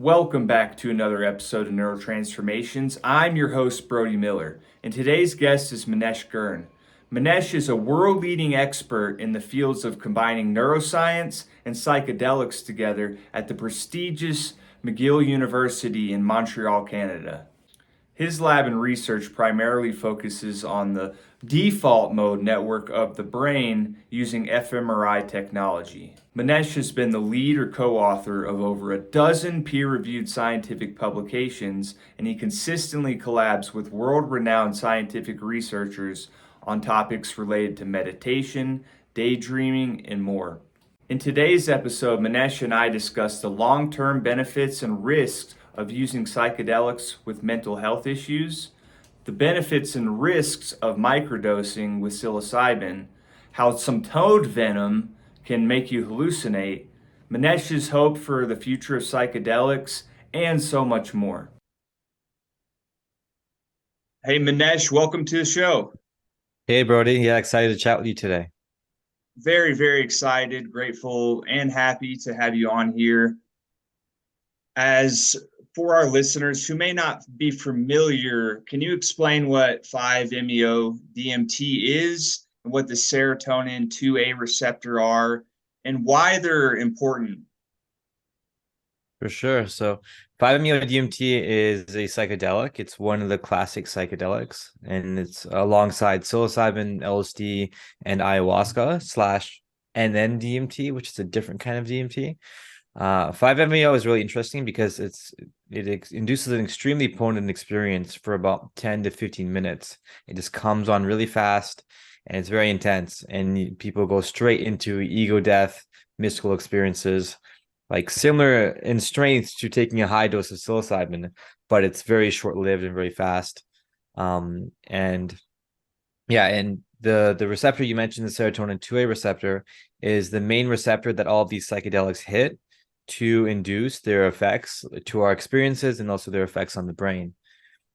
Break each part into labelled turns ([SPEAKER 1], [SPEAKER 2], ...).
[SPEAKER 1] Welcome back to another episode of Neurotransformations. I'm your host, Brody Miller, and today's guest is Manesh Girn. Manesh is a world-leading expert in the fields of combining neuroscience and psychedelics together at the prestigious McGill University in Montreal, Canada. His lab and research primarily focuses on the default mode network of the brain using fMRI technology. Manesh has been the lead or co-author of over a dozen peer-reviewed scientific publications, and he consistently collabs with world-renowned scientific researchers on topics related to meditation, daydreaming, and more. In today's episode, Manesh and I discuss the long-term benefits and risks of using psychedelics with mental health issues, the benefits and risks of microdosing with psilocybin, how some toad venom can make you hallucinate, Manesh's hope for the future of psychedelics, and so much more. Hey Manesh, welcome to the show.
[SPEAKER 2] Hey, Brody. Yeah, excited to chat with you today.
[SPEAKER 1] Very, very excited, grateful, and happy to have you on here. As for our listeners who may not be familiar, can you explain what 5-MeO DMT is and what the serotonin 2A receptor are and why they're important?
[SPEAKER 2] For sure. So 5-MeO-DMT is a psychedelic. It's one of the classic psychedelics, and it's alongside psilocybin, LSD, and ayahuasca slash NN-DMT, which is a different kind of DMT. 5-MeO is really interesting because it induces an extremely potent experience for about 10 to 15 minutes. It just comes on really fast and it's very intense, and people go straight into ego death, mystical experiences, like similar in strength to taking a high dose of psilocybin, but it's very short-lived and very fast. And yeah, and the receptor you mentioned, the serotonin 2A receptor, is the main receptor that all of these psychedelics hit to induce their effects to our experiences and also their effects on the brain.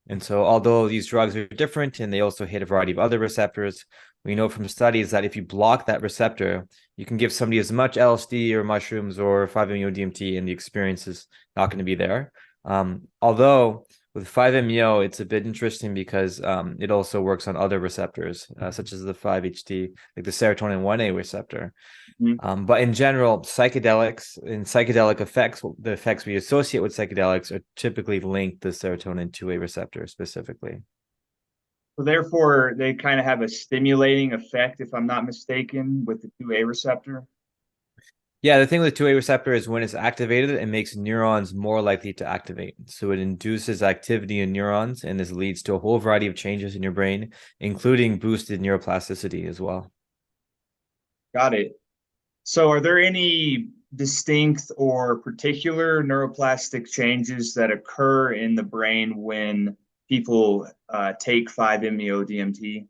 [SPEAKER 2] And so, although these drugs are different and they also hit a variety of other receptors, we know from studies that if you block that receptor, you can give somebody as much LSD or mushrooms or 5-MeO-DMT, and the experience is not going to be there. Although with 5-MeO, it's a bit interesting because it also works on other receptors, such as the 5-HT, like the serotonin 1A receptor.
[SPEAKER 1] Mhm.
[SPEAKER 2] But in general, psychedelics and psychedelic effects, the effects we associate with psychedelics are typically linked to serotonin 2A receptor specifically.
[SPEAKER 1] So therefore, they kind of have a stimulating effect, if I'm not mistaken, with the 2A receptor.
[SPEAKER 2] Yeah, the thing with the 2A receptor is when it's activated, it makes neurons more likely to activate. So it induces activity in neurons, and this leads to a whole variety of changes in your brain, including boosted neuroplasticity as well.
[SPEAKER 1] Got it. So are there any distinct or particular neuroplastic changes that occur in the brain when people take 5-MeO DMT?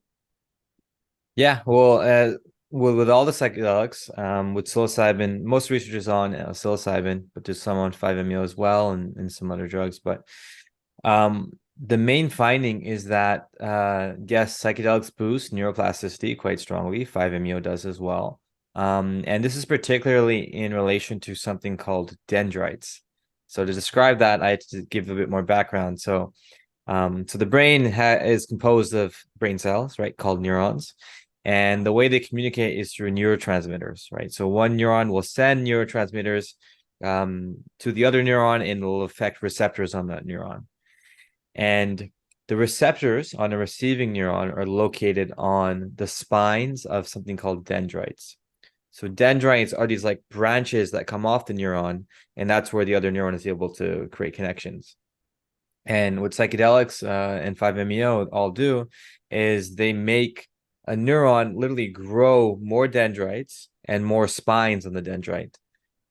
[SPEAKER 2] Yeah, well, with all the psychedelics, with psilocybin, most research is on psilocybin, but there's some on 5-MeO as well, and some other drugs. But the main finding is that yes, psychedelics boost neuroplasticity quite strongly. 5-MeO does as well. And this is particularly in relation to something called dendrites. So to describe that, I have to give a bit more background. So the brain is composed of brain cells, right, called neurons. And the way they communicate is through neurotransmitters, right? So one neuron will send neurotransmitters to the other neuron, and it'll affect receptors on that neuron. And the receptors on a receiving neuron are located on the spines of something called dendrites. So dendrites are these like branches that come off the neuron, and that's where the other neuron is able to create connections. And what psychedelics and 5-MeO all do is they make a neuron literally grow more dendrites and more spines on the dendrite.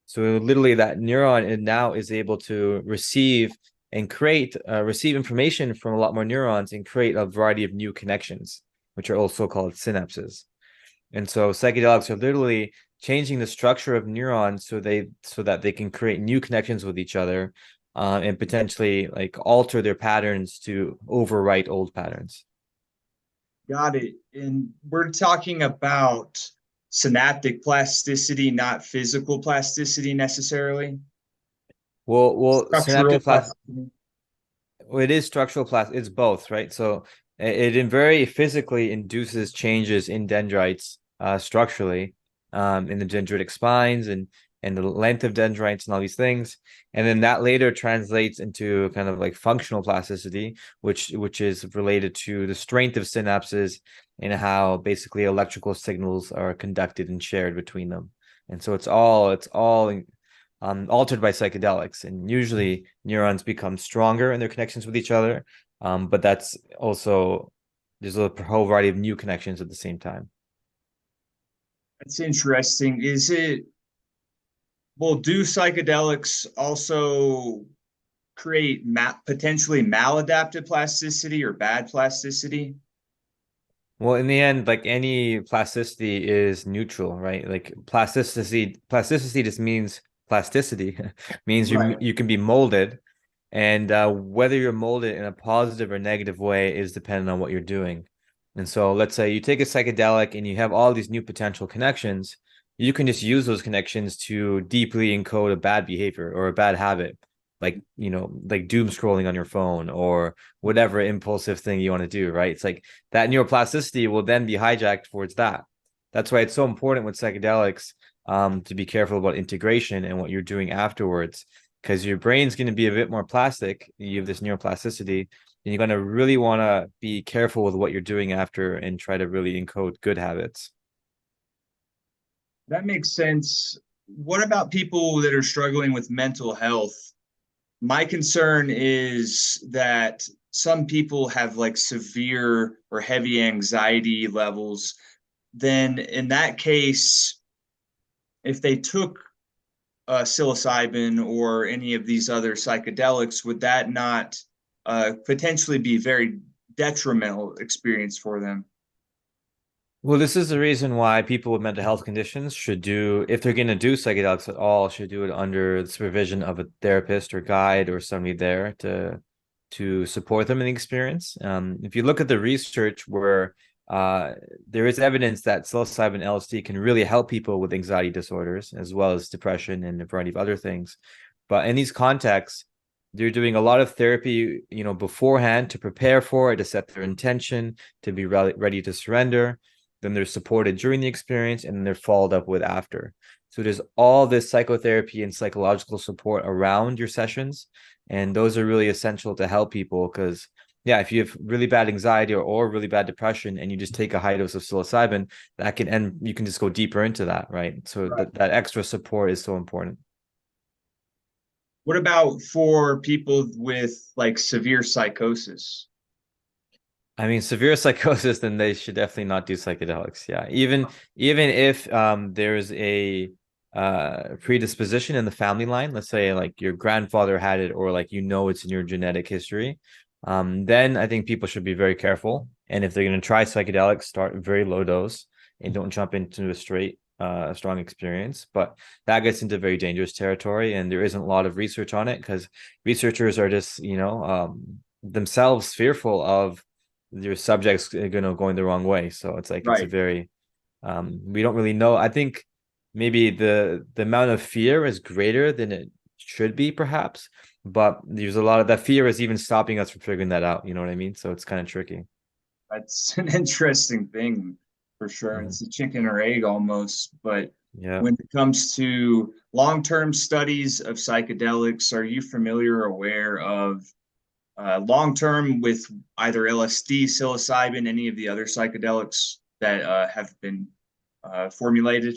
[SPEAKER 2] So literally that neuron now is able to receive information from a lot more neurons and create a variety of new connections, which are also called synapses. And so psychedelics are literally changing the structure of neurons so that they can create new connections with each other, and potentially like alter their patterns to overwrite old patterns.
[SPEAKER 1] Got it. And we're talking about synaptic plasticity, not physical plasticity necessarily.
[SPEAKER 2] Synaptic
[SPEAKER 1] Structural plasticity.
[SPEAKER 2] well, it is structural plastic. It's both, right? So it very physically induces changes in dendrites structurally, in the dendritic spines and the length of dendrites and all these things. And then that later translates into kind of like functional plasticity, which is related to the strength of synapses and how basically electrical signals are conducted and shared between them. And so it's all altered by psychedelics, and usually neurons become stronger in their connections with each other. But that's also there's a whole variety of new connections at the same time.
[SPEAKER 1] That's interesting. Is it, well, do psychedelics also create potentially maladaptive plasticity or bad plasticity?
[SPEAKER 2] Well, in the end, like any plasticity is neutral, right? Like plasticity just means plasticity, means
[SPEAKER 1] Right.
[SPEAKER 2] you can be molded, and whether you're molded in a positive or negative way is dependent on what you're doing. And so, let's say you take a psychedelic and you have all these new potential connections, you can just use those connections to deeply encode a bad behavior or a bad habit, like like doom scrolling on your phone or whatever impulsive thing you want to do, right? It's like that neuroplasticity will then be hijacked towards that. That's why it's so important with psychedelics, to be careful about integration and what you're doing afterwards, because your brain's going to be a bit more plastic. You have this neuroplasticity, and you're going to really want to be careful with what you're doing after and try to really encode good habits.
[SPEAKER 1] That makes sense. What about people that are struggling with mental health? My concern is that some people have like severe or heavy anxiety levels. Then, in that case, if they took psilocybin or any of these other psychedelics, would that not potentially be very detrimental experience for them?
[SPEAKER 2] Well, this is the reason why people with mental health conditions should do, if they're going to do psychedelics at all, should do it under the supervision of a therapist or guide or somebody there to support them in the experience. If you look at the research where there is evidence that psilocybin LSD can really help people with anxiety disorders as well as depression and a variety of other things. But in these contexts, they're doing a lot of therapy, beforehand to prepare for it, to set their intention, to be ready to surrender. Then they're supported during the experience, and then they're followed up with after. So there's all this psychotherapy and psychological support around your sessions, and those are really essential to help people because, yeah, if you have really bad anxiety or really bad depression and you just take a high dose of psilocybin, that can end, you can just go deeper into that, right? So
[SPEAKER 1] Right.
[SPEAKER 2] that extra support is so important.
[SPEAKER 1] What about for people with like severe psychosis?
[SPEAKER 2] I mean, severe psychosis, then they should definitely not do psychedelics. Yeah, even if there's a predisposition in the family line, let's say like your grandfather had it, or like it's in your genetic history, then I think people should be very careful. And if they're going to try psychedelics, start very low dose and don't jump into a straight strong experience. But that gets into very dangerous territory, and there isn't a lot of research on it because researchers are just themselves fearful of your subjects going the wrong way. So it's like it's a
[SPEAKER 1] Right.
[SPEAKER 2] very we don't really know. I think maybe the amount of fear is greater than it should be, perhaps, but there's a lot of that fear is even stopping us from figuring that out. You know what I mean? So it's kind of tricky.
[SPEAKER 1] That's an interesting thing for sure.
[SPEAKER 2] Mhm.
[SPEAKER 1] It's a chicken or egg almost. But
[SPEAKER 2] Yeah.
[SPEAKER 1] when it comes to long-term studies of psychedelics, are you familiar or aware of long-term with either LSD, psilocybin, any of the other psychedelics that have been formulated?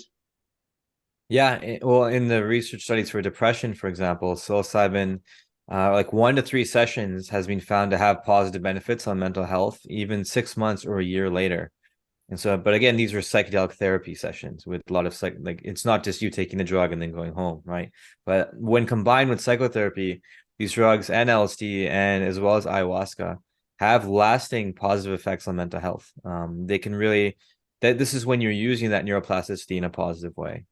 [SPEAKER 2] Yeah, well, in the research studies for depression, for example, psilocybin, like 1 to 3 sessions has been found to have positive benefits on mental health, even 6 months or a year later. And so, but again, these were psychedelic therapy sessions with a lot of like it's not just you taking the drug and then going home, right? But when combined with psychotherapy, these drugs and LSD and as well as ayahuasca have lasting positive effects on mental health. They can really that this is when you're using that neuroplasticity in a positive way.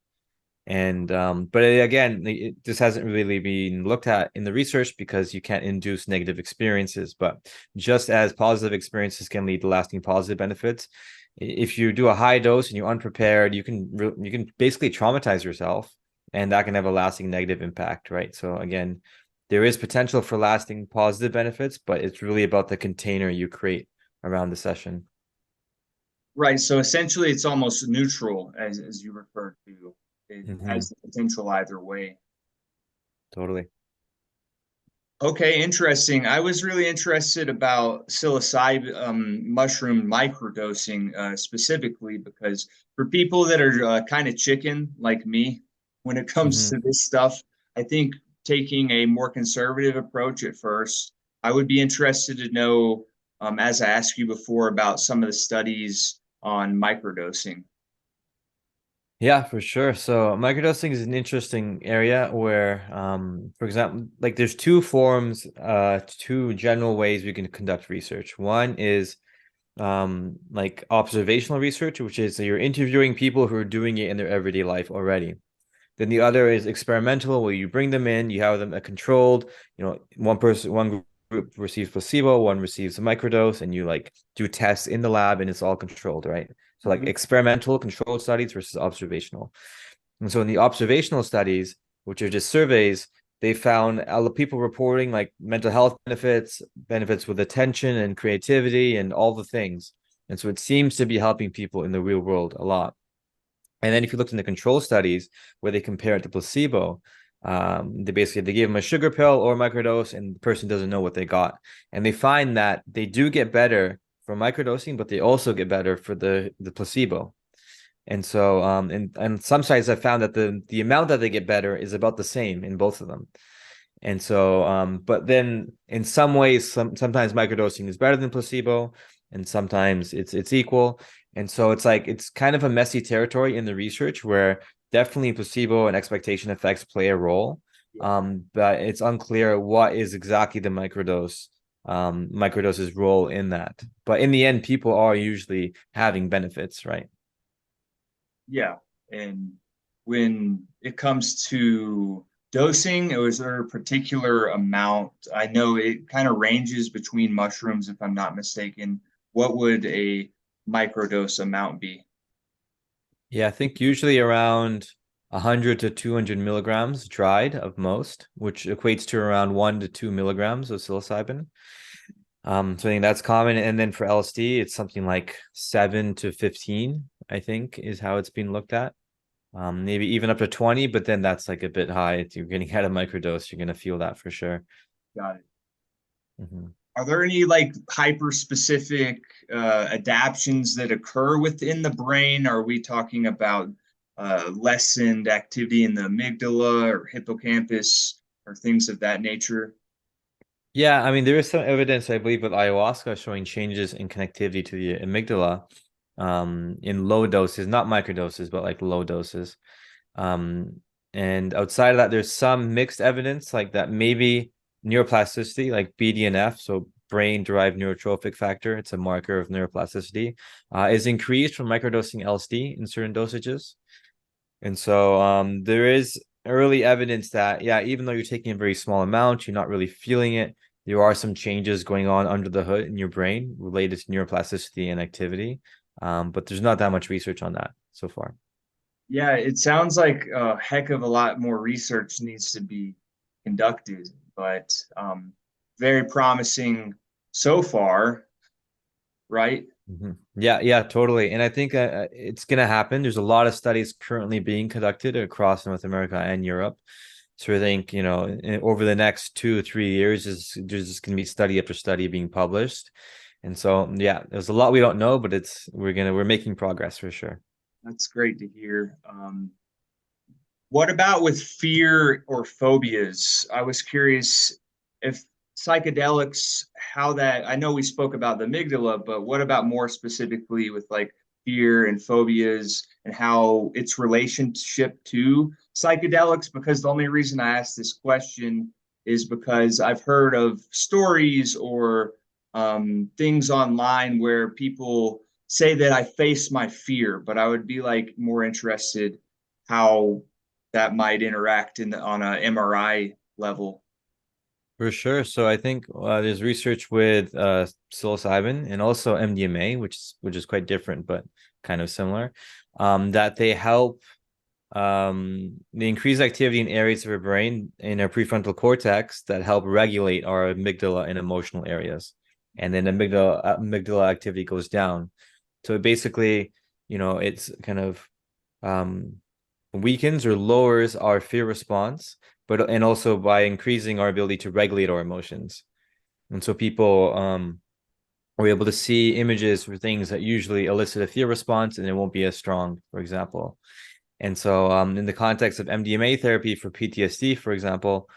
[SPEAKER 2] And but again, this hasn't really been looked at in the research because you can't induce negative experiences. But just as positive experiences can lead to lasting positive benefits, if you do a high dose and you're unprepared, you can basically traumatize yourself and that can have a lasting negative impact, right? So again, there is potential for lasting positive benefits, but it's really about the container you create around the session.
[SPEAKER 1] Right. So essentially, it's almost neutral, as you referred to. It
[SPEAKER 2] Hmm.
[SPEAKER 1] has the potential either way.
[SPEAKER 2] Totally.
[SPEAKER 1] Okay, interesting. I was really interested about psilocybin mushroom microdosing specifically because for people that are kind of chicken like me when it comes
[SPEAKER 2] Hmm.
[SPEAKER 1] to this stuff, I think taking a more conservative approach at first. I would be interested to know, as I asked you before, about some of the studies on microdosing.
[SPEAKER 2] Yeah, for sure. So microdosing is an interesting area where, for example, like there's two forms, two general ways we can conduct research. One is like observational research, which is you're interviewing people who are doing it in their everyday life already. Then the other is experimental, where you bring them in, you have them a controlled, one group receives placebo, one receives a microdose, and you like do tests in the lab and it's all controlled, right? So like
[SPEAKER 1] Mhm.
[SPEAKER 2] experimental controlled studies versus observational. And so in the observational studies, which are just surveys, they found people reporting like mental health benefits, benefits with attention and creativity and all the things. And so it seems to be helping people in the real world a lot. And then if you looked in the control studies where they compare it to placebo, they give them a sugar pill or a microdose, and the person doesn't know what they got. And they find that they do get better for microdosing, but they also get better for the placebo. And so, and some sites have found that the amount that they get better is about the same in both of them. And so, but then in some ways, sometimes microdosing is better than placebo, and sometimes it's equal. And so it's like it's kind of a messy territory in the research where definitely placebo and expectation effects play a role.
[SPEAKER 1] Yeah.
[SPEAKER 2] But it's unclear what is exactly the microdose's role in that. But in the end, people are usually having benefits, right?
[SPEAKER 1] Yeah. And when it comes to dosing, was there a particular amount? I know it kind of ranges between mushrooms, if I'm not mistaken. What would a microdose amount be?
[SPEAKER 2] Yeah, I think usually around 100 to 200 milligrams dried of most, which equates to around 1 to 2 milligrams of psilocybin. So I think that's common. And then for LSD, it's something like 7 to 15, I think, is how it's being looked at. Maybe even up to 20, but then that's like a bit high. If you're getting at a microdose, you're going to feel that for sure.
[SPEAKER 1] Got it.
[SPEAKER 2] Mhm.
[SPEAKER 1] Are there any like hyper specific adaptions that occur within the brain? Are we talking about lessened activity in the amygdala or hippocampus or things of that nature?
[SPEAKER 2] Yeah, I mean, there is some evidence, I believe, with ayahuasca showing changes in connectivity to the amygdala in low doses, not microdoses, but like low doses. Um, and outside of that, there's some mixed evidence like that maybe neuroplasticity, like BDNF, so brain-derived neurotrophic factor, it's a marker of neuroplasticity, is increased from microdosing LSD in certain dosages. And so there is early evidence that, yeah, even though you're taking a very small amount, you're not really feeling it. There are some changes going on under the hood in your brain related to neuroplasticity and activity. But there's not that much research on that so far.
[SPEAKER 1] Yeah, it sounds like a heck of a lot more research needs to be conducted, but very promising so far, right?
[SPEAKER 2] Mhm. Yeah, yeah, totally. And I think it's going to happen. There's a lot of studies currently being conducted across North America and Europe. So I think, over the next 2 or 3 years, there's just going to be study after study being published. And so, yeah, there's a lot we don't know, but we're making progress for sure.
[SPEAKER 1] That's great to hear. What about with fear or phobias? I was curious if psychedelics, how that, I know we spoke about the amygdala, but what about more specifically with like fear and phobias and how its relationship to psychedelics? Because the only reason I asked this question is because I've heard of stories or things online where people say that I face my fear, but I would be like more interested how that might interact on a MRI level.
[SPEAKER 2] For sure. So I think there's research with psilocybin and also MDMA, which is quite different but kind of similar, that they help the increased activity in areas of our brain in our prefrontal cortex that help regulate our amygdala and emotional areas. And then amygdala activity goes down. So it basically, it's kind of um, weakens or lowers our fear response, and also by increasing our ability to regulate our emotions. And so people are able to see images for things that usually elicit a fear response, and it won't be as strong, for example. And so, in the context of MDMA therapy for PTSD, for example,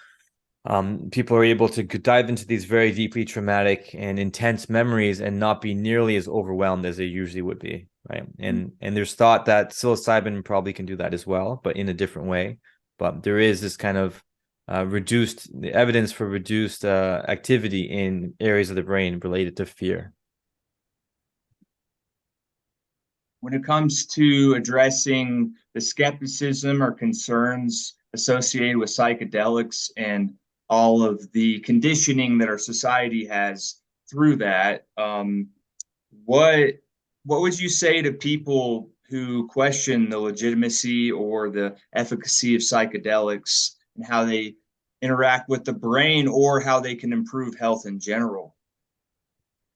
[SPEAKER 2] people are able to dive into these very deeply traumatic and intense memories and not be nearly as overwhelmed as they usually would be, right? And there's thought that psilocybin probably can do that as well, but in a different way. But there is this kind of reduced evidence for reduced activity in areas of the brain related to fear.
[SPEAKER 1] When it comes to addressing the skepticism or concerns associated with psychedelics and all of the conditioning that our society has through that, what what would you say to people who question the legitimacy or the efficacy of psychedelics and how they interact with the brain or how they can improve health in general?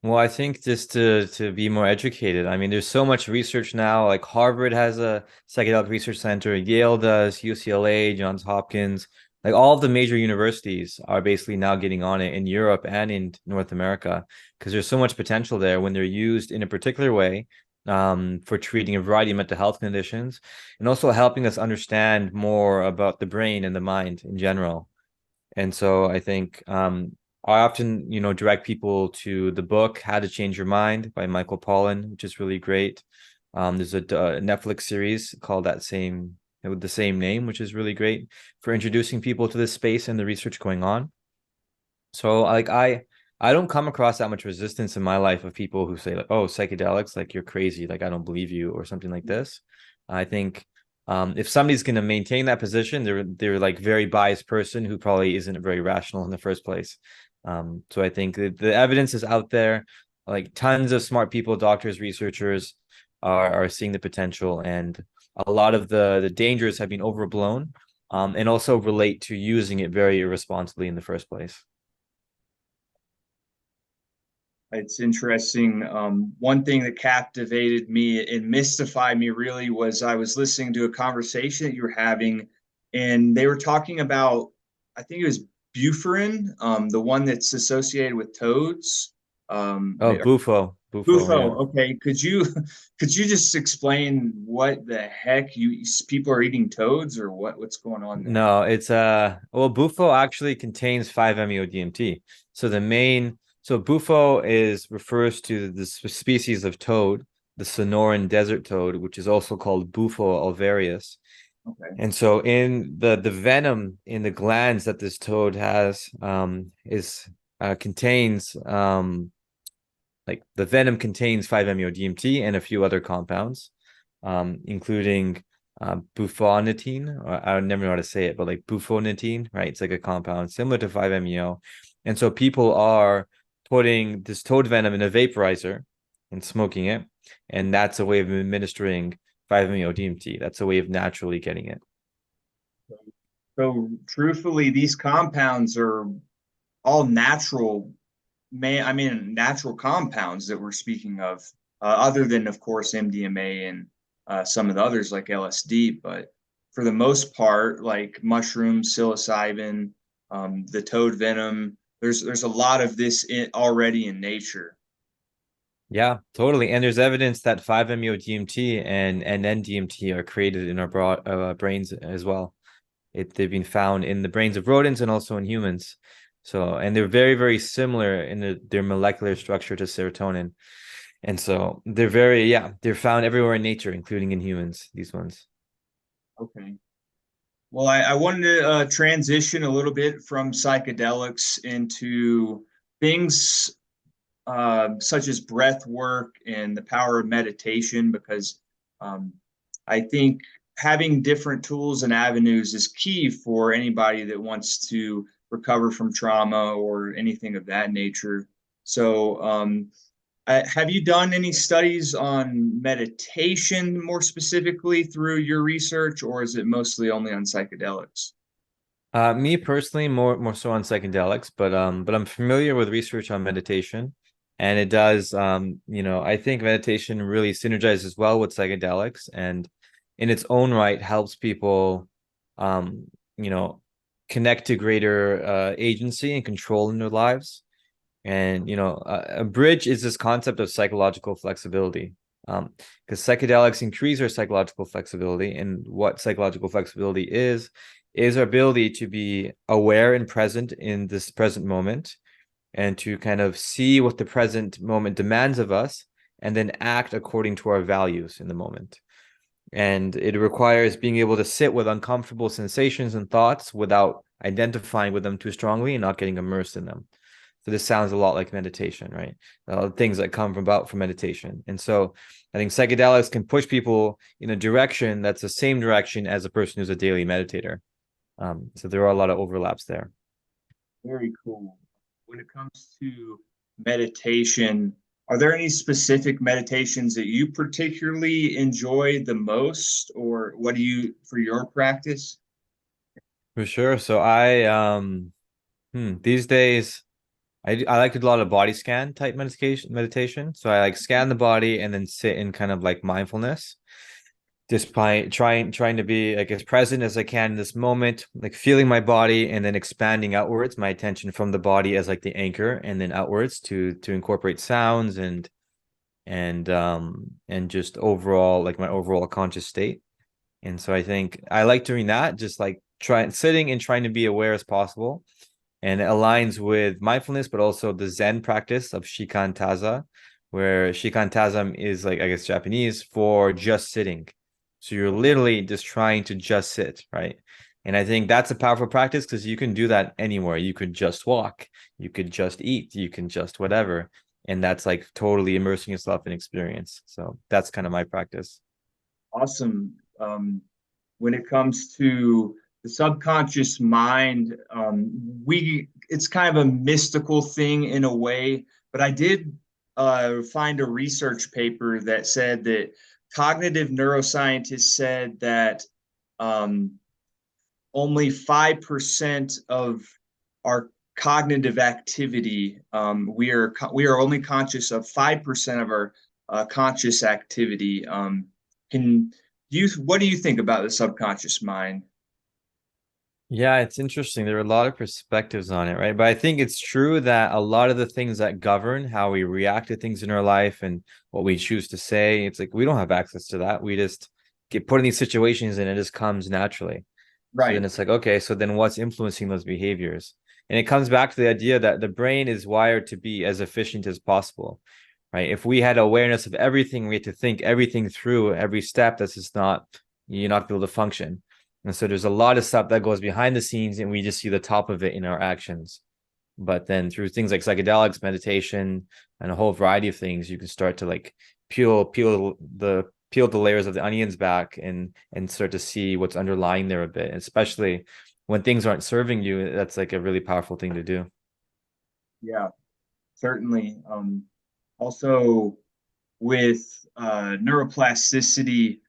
[SPEAKER 2] Well, I think just to be more educated. I mean, there's so much research now. Like Harvard has a psychedelic research center, Yale does, UCLA, Johns Hopkins. Like all of the major universities are basically now getting on it in Europe and in North America because there's so much potential there when they're used in a particular way for treating a variety of mental health conditions and also helping us understand more about the brain and the mind in general. And so I think I often, direct people to the book How to Change Your Mind by Michael Pollan, which is really great. There's a Netflix series called with the same name, which is really great for introducing people to this space and the research going on. So like I don't come across that much resistance in my life of people who say like, oh, psychedelics, like you're crazy, like I don't believe you or something like this. I think if somebody's going to maintain that position, they're like very biased person who probably isn't very rational in the first place. So I think the evidence is out there. Like tons of smart people, doctors, researchers are seeing the potential, and a lot of the dangers have been overblown, and also relate to using it very irresponsibly in the first place.
[SPEAKER 1] It's interesting. One thing that captivated me and mystified me really was I was listening to a conversation that you were having, and they were talking about, I think it was Bufferin, the one that's associated with toads.
[SPEAKER 2] Oh, Bufo, yeah.
[SPEAKER 1] Bufo. Okay, could you just explain what the heck people are eating toads or what's going on there?
[SPEAKER 2] No, it's well, Bufo actually contains 5-MeO-DMT. So Bufo refers to the species of toad, the Sonoran desert toad, which is also called Bufo alvarius.
[SPEAKER 1] Okay.
[SPEAKER 2] And so in the venom in the glands that this toad has is contains like the venom contains 5-MeO-DMT and a few other compounds, including bufonatine, or I never know how to say it, but like bufonatine, right? It's like a compound similar to 5-MeO. And so people are putting this toad venom in a vaporizer and smoking it. And that's a way of administering 5-MeO-DMT. That's a way of naturally getting it.
[SPEAKER 1] So truthfully, these compounds are all natural, natural compounds that we're speaking of, other than, of course, MDMA and some of the others like LSD. But for the most part, like mushrooms, psilocybin, the toad venom, there's a lot of this already in nature.
[SPEAKER 2] Yeah, totally. And there's evidence that 5-MeO-DMT and NDMT are created in our brains as well. They've been found in the brains of rodents and also in humans. So, and they're very, very similar in their molecular structure to serotonin. And so they're found everywhere in nature, including in humans, these ones.
[SPEAKER 1] Okay. Well, I wanted to transition a little bit from psychedelics into things such as breath work and the power of meditation, because um, I think having different tools and avenues is key for anybody that wants to recover from trauma or anything of that nature. So, Have you done any studies on meditation more specifically through your research, or is it mostly only on psychedelics?
[SPEAKER 2] Me personally, more so on psychedelics, but I'm familiar with research on meditation, and it does I think meditation really synergizes well with psychedelics, and in its own right helps people um you know connect to greater agency and control in their lives. And a bridge is this concept of psychological flexibility. Because psychedelics increase our psychological flexibility, and what psychological flexibility is our ability to be aware and present in this present moment, and to kind of see what the present moment demands of us, and then act according to our values in the moment. And it requires being able to sit with uncomfortable sensations and thoughts without identifying with them too strongly and not getting immersed in them. So this sounds a lot like meditation, right? Things that come from meditation. And so I think psychedelics can push people in a direction that's the same direction as a person who's a daily meditator. So there are a lot of overlaps there.
[SPEAKER 1] Very cool. When it comes to meditation, are there any specific meditations that you particularly enjoy the most, or what do you for your practice?
[SPEAKER 2] For sure. So these days I like to do a lot of body scan type meditation. So I like scan the body and then sit in kind of like mindfulness, just by trying to be like as present as I can in this moment, like feeling my body and then expanding outwards, my attention from the body as like the anchor, and then outwards to incorporate sounds and just overall like my overall conscious state. And so I think I like doing that, just like sitting and trying to be aware as possible. And it aligns with mindfulness, but also the Zen practice of shikantaza, where shikantaza is like, I guess, Japanese for just sitting. So you're literally just trying to just sit, right? And I think that's a powerful practice because you can do that anywhere. You could just walk, you could just eat, you can just whatever. And that's like totally immersing yourself in experience. So that's kind of my practice.
[SPEAKER 1] Awesome. When it comes to the subconscious mind, we it's kind of a mystical thing in a way, but I did find a research paper that said that cognitive neuroscientists said that um, only 5% of our cognitive activity, we are only conscious of 5% of our conscious activity. Can what do you think about the subconscious mind?
[SPEAKER 2] Yeah, it's interesting. There are a lot of perspectives on it, right? But I think it's true that a lot of the things that govern how we react to things in our life and what we choose to say, it's like we don't have access to that. We just get put in these situations and it just comes naturally. So then
[SPEAKER 1] Right.
[SPEAKER 2] it's like, okay, so then what's influencing those behaviors? And it comes back to the idea that the brain is wired to be as efficient as possible, right? If we had awareness of everything, we had to think everything through every step, that's just not, you're not able to function. And so there's a lot of stuff that goes behind the scenes and we just see the top of it in our actions. But then through things like psychedelics, meditation, and a whole variety of things, you can start to like peel the layers of the onions back and start to see what's underlying there a bit, especially when things aren't serving you. That's like a really powerful thing to do.
[SPEAKER 1] Yeah, certainly. Also, with neuroplasticity,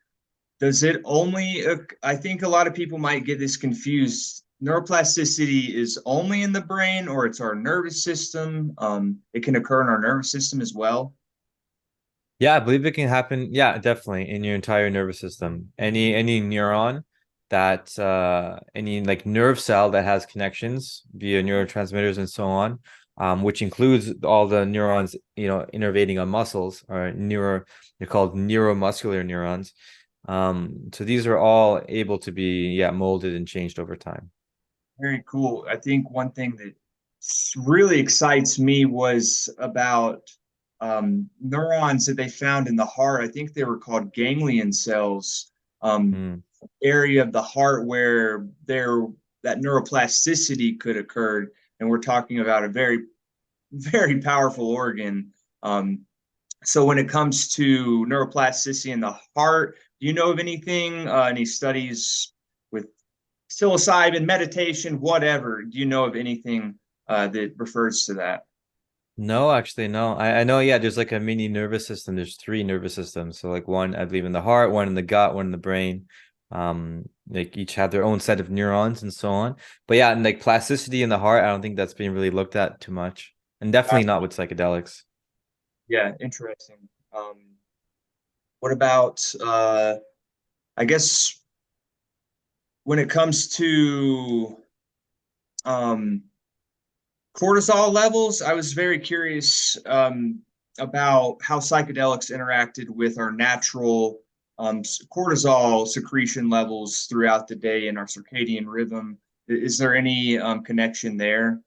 [SPEAKER 1] does it only, I think a lot of people might get this confused. Neuroplasticity is only in the brain, or it's our nervous system. It can occur in our nervous system as well.
[SPEAKER 2] Yeah, I believe it can happen. Yeah, definitely in your entire nervous system. Any neuron that any like nerve cell that has connections via neurotransmitters and so on, which includes all the neurons, innervating on muscles or they're called neuromuscular neurons. So these are all able to be, yeah, molded and changed over time.
[SPEAKER 1] Very cool. I think one thing that really excites me was about neurons that they found in the heart. I think they were called ganglion cells,
[SPEAKER 2] Mm.
[SPEAKER 1] area of the heart where that neuroplasticity could occur. And we're talking about a very, very powerful organ. So when it comes to neuroplasticity in the heart, do you know of anything, any studies with psilocybin, meditation, whatever? Do you know of anything that refers to that?
[SPEAKER 2] No, actually, no. I know, yeah, there's like a mini nervous system. There's three nervous systems. So like one, I believe, in the heart, one in the gut, one in the brain. Like each have their own set of neurons and so on. But yeah, and like plasticity in the heart, I don't think that's being really looked at too much. And definitely not with psychedelics.
[SPEAKER 1] Yeah, interesting. Um, what about I guess when it comes to um cortisol levels, I was very curious about how psychedelics interacted with our natural cortisol secretion levels throughout the day and our circadian rhythm. Is there any connection there?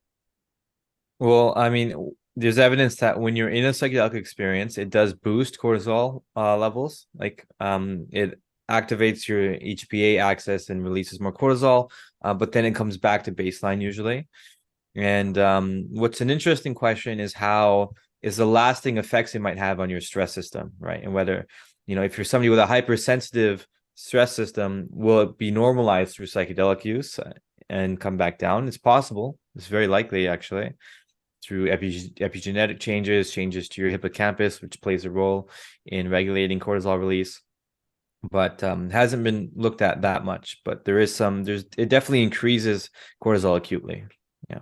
[SPEAKER 2] Well, I mean, there's evidence that when you're in a psychedelic experience, it does boost cortisol levels. Like it activates your HPA axis and releases more cortisol, but then it comes back to baseline usually. And what's an interesting question is how is the lasting effects it might have on your stress system, right? And whether, if you're somebody with a hypersensitive stress system, will it be normalized through psychedelic use and come back down? It's possible. It's very likely, actually, through epigenetic changes to your hippocampus, which plays a role in regulating cortisol release. But hasn't been looked at that much. But it definitely increases cortisol acutely. Yeah.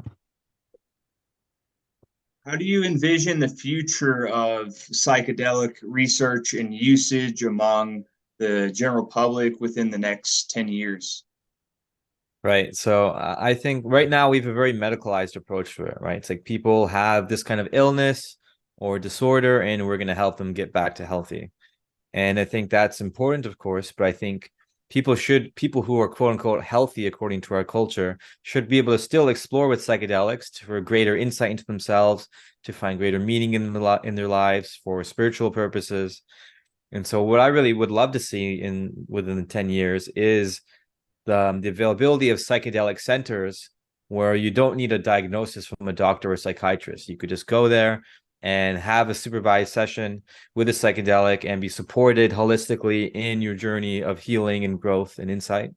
[SPEAKER 1] How do you envision the future of psychedelic research and usage among the general public within the next 10 years?
[SPEAKER 2] Right. So I think right now we have a very medicalized approach to it, right? It's like people have this kind of illness or disorder, and we're going to help them get back to healthy. And I think that's important, of course, but I think people who are quote unquote healthy according to our culture should be able to still explore with psychedelics for greater insight into themselves, to find greater meaning in their lives for spiritual purposes. And so what I really would love to see within the 10 years is the availability of psychedelic centers where you don't need a diagnosis from a doctor or psychiatrist. You could just go there and have a supervised session with a psychedelic and be supported holistically in your journey of healing and growth and insight.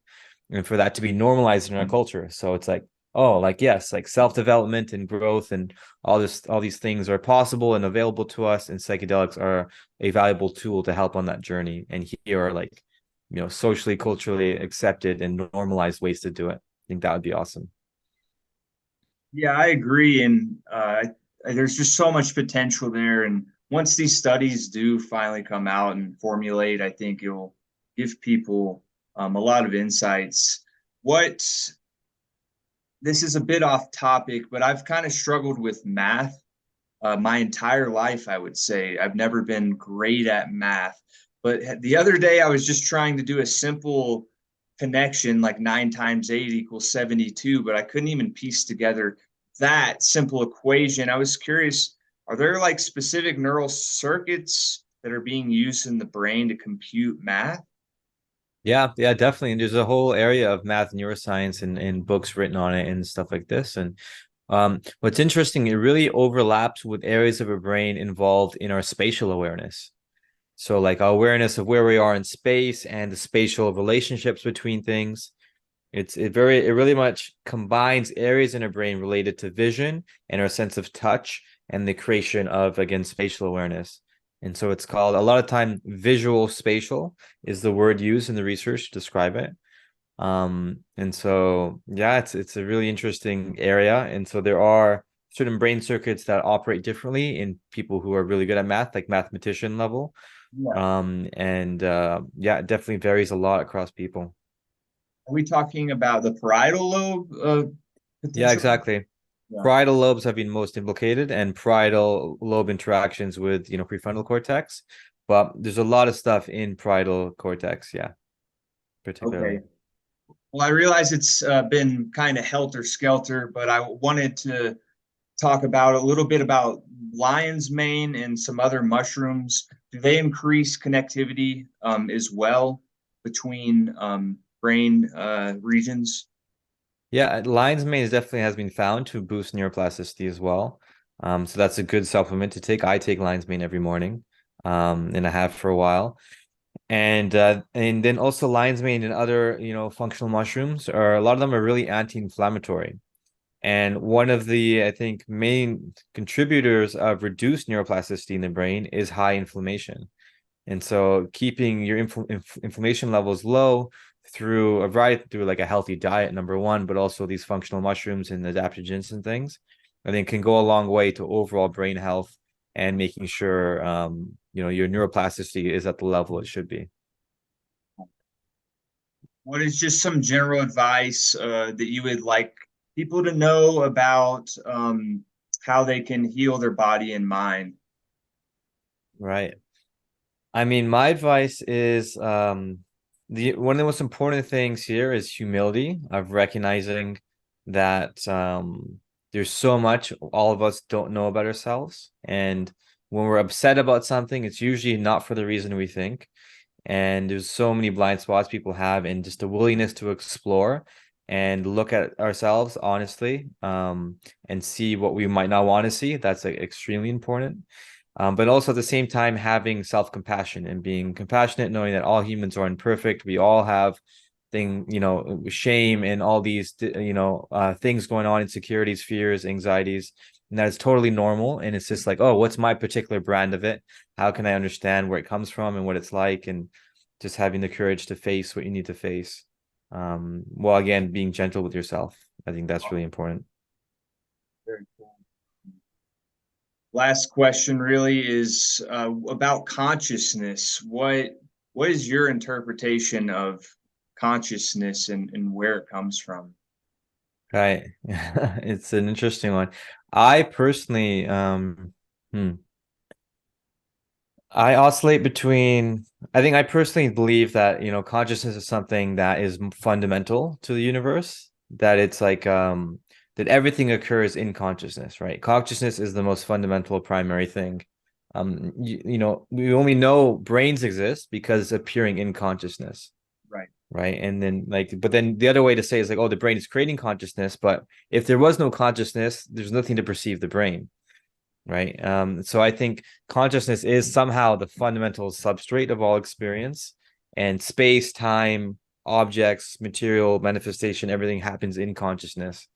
[SPEAKER 2] And for that to be normalized in our culture. So it's like, oh, like, yes, like self-development and growth and all these things are possible and available to us. And psychedelics are a valuable tool to help on that journey. And here are like, socially, culturally accepted and normalized ways to do it. I think that would be awesome.
[SPEAKER 1] Yeah, I agree. And there's just so much potential there. And once these studies do finally come out and formulate, I think it'll give people a lot of insights. What This is a bit off topic, but I've kind of struggled with math my entire life, I would say. I've never been great at math. But the other day, I was just trying to do a simple connection like 9 times 8 equals 72, but I couldn't even piece together that simple equation. I was curious, are there like specific neural circuits that are being used in the brain to compute math?
[SPEAKER 2] Yeah, definitely. And there's a whole area of math and neuroscience and books written on it and stuff like this. And what's interesting, it really overlaps with areas of our brain involved in our spatial awareness. So like our awareness of where we are in space and the spatial relationships between things. It really much combines areas in our brain related to vision and our sense of touch and the creation of, again, spatial awareness. And so it's called, a lot of time, visual spatial is the word used in the research to describe it. And so yeah, it's a really interesting area. And so there are certain brain circuits that operate differently in people who are really good at math, like mathematician level.
[SPEAKER 1] Yeah.
[SPEAKER 2] And yeah, it definitely varies a lot across people.
[SPEAKER 1] Are we talking about the parietal lobe
[SPEAKER 2] Yeah,
[SPEAKER 1] potential?
[SPEAKER 2] exactly.
[SPEAKER 1] Yeah.
[SPEAKER 2] Parietal lobes have been most implicated, and parietal lobe interactions with, prefrontal cortex. But there's a lot of stuff in parietal cortex, yeah,
[SPEAKER 1] Okay.
[SPEAKER 2] particularly.
[SPEAKER 1] Well, I realize it's been kind of helter skelter, but I wanted to talk about a little bit about lion's mane and some other mushrooms. Do they increase connectivity as well between brain regions?
[SPEAKER 2] Yeah, lion's mane definitely has been found to boost neuroplasticity as well. So that's a good supplement to take. I take lion's mane every morning, and I have for a while. And then also lion's mane and other, functional mushrooms are, a lot of them are really anti-inflammatory. And one of the, I think, main contributors of reduced neuroplasticity in the brain is high inflammation. And so keeping your inflammation levels low through a variety, through like a healthy diet, number one, but also these functional mushrooms and adaptogens and things, I think can go a long way to overall brain health and making sure your neuroplasticity is at the level it should be.
[SPEAKER 1] What is just some general advice that you would like people to know about how they can heal their body and mind?
[SPEAKER 2] Right. I mean, my advice is the one of the most important things here is humility of recognizing that there's so much all of us don't know about ourselves. And when we're upset about something, it's usually not for the reason we think. And there's so many blind spots people have, and just a willingness to explore and look at ourselves honestly, and see what we might not want to see. That's like extremely important. But also at the same time, having self-compassion and being compassionate, knowing that all humans are imperfect. We all have shame and all these, things going on, insecurities, fears, anxieties, and that is totally normal. And it's just like, oh, what's my particular brand of it? How can I understand where it comes from and what it's like? And just having the courage to face what you need to face. While again, being gentle with yourself. I think that's really important.
[SPEAKER 1] Very cool. Last question really is about consciousness. What is your interpretation of consciousness and where it comes from?
[SPEAKER 2] Right. It's an interesting one. I personally, hmm, I oscillate between, I think I personally believe that, consciousness is something that is fundamental to the universe, that it's like, that everything occurs in consciousness, right? Consciousness is the most fundamental primary thing. We only know brains exist because it's appearing in consciousness,
[SPEAKER 1] Right.
[SPEAKER 2] right? And then but then the other way to say is like, oh, the brain is creating consciousness, but if there was no consciousness, there's nothing to perceive the brain, right? So I think consciousness is somehow the fundamental substrate of all experience, and space, time, objects, material, manifestation, everything happens in consciousness.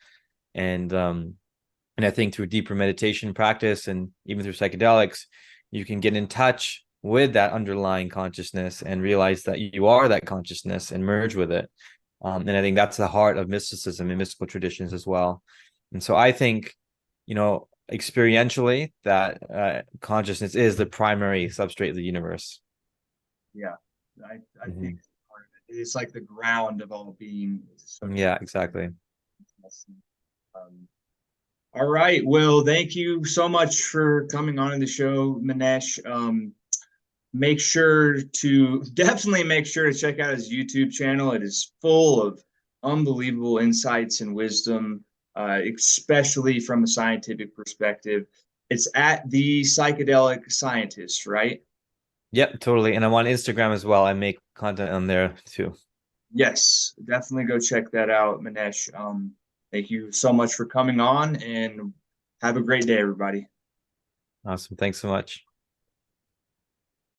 [SPEAKER 2] And I think through deeper meditation practice and even through psychedelics, you can get in touch with that underlying consciousness and realize that you are that consciousness and merge with it. And I think that's the heart of mysticism and mystical traditions as well. And so I think, experientially, that consciousness is the primary substrate of the universe.
[SPEAKER 1] Yeah. I think
[SPEAKER 2] Mhm.
[SPEAKER 1] it's like the ground of all being. So
[SPEAKER 2] Yeah, exactly.
[SPEAKER 1] um, all right. Well, thank you so much for coming on in the show, Manesh. Make sure to definitely make sure to check out his YouTube channel. It is full of unbelievable insights and wisdom, especially from a scientific perspective. It's at the psychedelic scientist, right?
[SPEAKER 2] Yep, totally. And I'm on Instagram as well. I make content on there too.
[SPEAKER 1] Yes, definitely go check that out, Manesh. Thank you so much for coming on and have a great day, everybody.
[SPEAKER 2] Awesome. Thanks so much.